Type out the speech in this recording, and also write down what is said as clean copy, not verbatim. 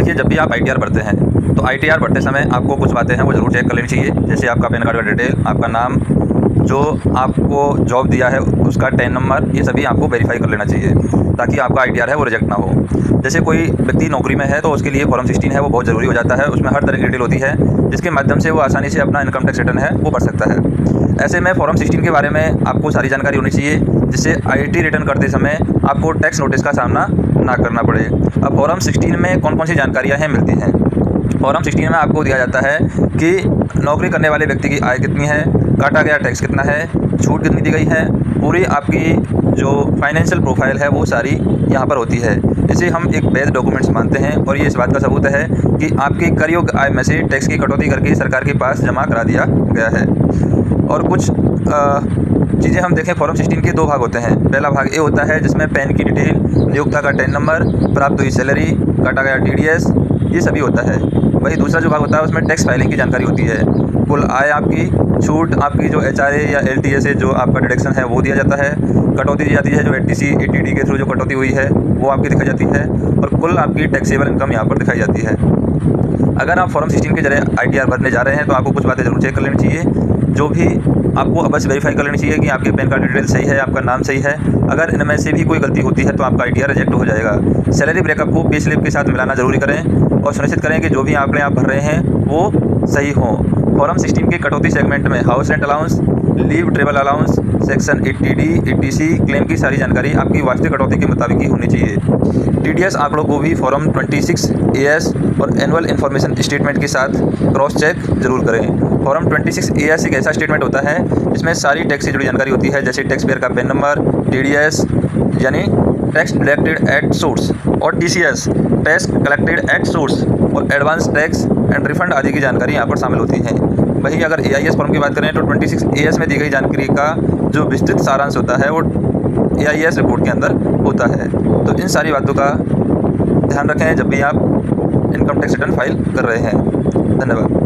देखिए, जब भी आप ITR भरते हैं तो ITR भरते समय आपको कुछ बातें हैं वो ज़रूर चेक कर लेनी चाहिए। जैसे आपका पैन कार्ड का डिटेल, आपका नाम, जो आपको जॉब दिया है उसका टैन नंबर, ये सभी आपको वेरीफाई कर लेना चाहिए ताकि आपका ITR है वो रिजेक्ट ना हो। जैसे कोई व्यक्ति नौकरी में है तो उसके लिए फॉर्म 16 है वो बहुत ज़रूरी हो जाता है। उसमें हर तरह की डिटेल होती है जिसके माध्यम से वो आसानी से अपना इनकम टैक्स रिटर्न है वो भर सकता है। ऐसे में फॉर्म 16 के बारे में आपको सारी जानकारी होनी चाहिए जिससे IT रिटर्न करते समय आपको टैक्स नोटिस का सामना ना करना पड़े। अब फॉर्म 16 में कौन कौन सी जानकारियाँ हैं मिलती हैं। फॉर्म 16 में आपको दिया जाता है कि नौकरी करने वाले व्यक्ति की आय कितनी है, काटा गया टैक्स कितना है, छूट कितनी दी गई है, पूरी आपकी जो फाइनेंशियल प्रोफाइल है वो सारी यहाँ पर होती है। इसे हम एक वैध डॉक्यूमेंट्स मानते हैं और ये इस बात का सबूत है कि आपकी कर योग्य आय में से टैक्स की कटौती करके सरकार के पास जमा करा दिया गया है। और कुछ चीज़ें हम देखें, फॉर्म 16 के 2 भाग होते हैं। पहला भाग ए होता है जिसमें पैन की डिटेल, नियोक्ता का टैन नंबर, प्राप्त हुई सैलरी, काटा गया TDS, ये सभी होता है। वही दूसरा जो भाग होता है उसमें टैक्स फाइलिंग की जानकारी होती है। कुल आय आपकी, छूट आपकी जो HRA या LTA से जो आपका डिडक्शन है वो दिया जाता है, कटौती दी जाती है जो 80C 80D के थ्रू जो कटौती हुई है वो आपकी दिखाई जाती है, और कुल आपकी टैक्सेबल इनकम यहाँ पर दिखाई जाती है। अगर आप फॉर्म 16 के जरिए ITR भरने जा रहे हैं तो आपको कुछ बातें जरूर चेक कर लेनी चाहिए। जो भी आपको अवश्य वेरीफाई कर लेनी चाहिए कि आपके पैन कार्ड डिटेल सही है, आपका नाम सही है। अगर इनमें से भी कोई गलती होती है तो आपका ITR रिजेक्ट हो जाएगा। सैलरी ब्रेकअप को पे स्लिप के साथ मिलाना जरूरी करें और सुनिश्चित करें कि जो भी आंकड़े आप भर रहे हैं वो सही हों। फॉर्म 16 के कटौती सेगमेंट में house rent allowance, leave travel allowance, section 80D 80C claim की सारी जानकारी आपकी वास्तविक कटौती के मुताबिक ही होनी चाहिए। TDS आंकड़ों को भी फॉर्म 26AS और एनुअल इन्फॉर्मेशन स्टेटमेंट के साथ क्रॉस चेक जरूर करें। फॉर्म 26AS एक ऐसा स्टेटमेंट होता है जिसमें सारी टैक्स से जुड़ी जानकारी होती है, जैसे टैक्स पेयर का पैन नंबर, TDS यानी टैक्स डिडक्टेड एट सोर्स, और TCS tax collected at source, और एडवांस टैक्स एंड रिफंड आदि की जानकारी यहाँ पर शामिल होती है। वहीं अगर AIS फॉर्म की बात करें तो 26AS में दी गई जानकारी का जो विस्तृत सारांश होता है वो AIS रिपोर्ट के अंदर होता है। तो इन सारी बातों का ध्यान रखें जब भी आप इनकम टैक्स रिटर्न फाइल कर रहे हैं। धन्यवाद।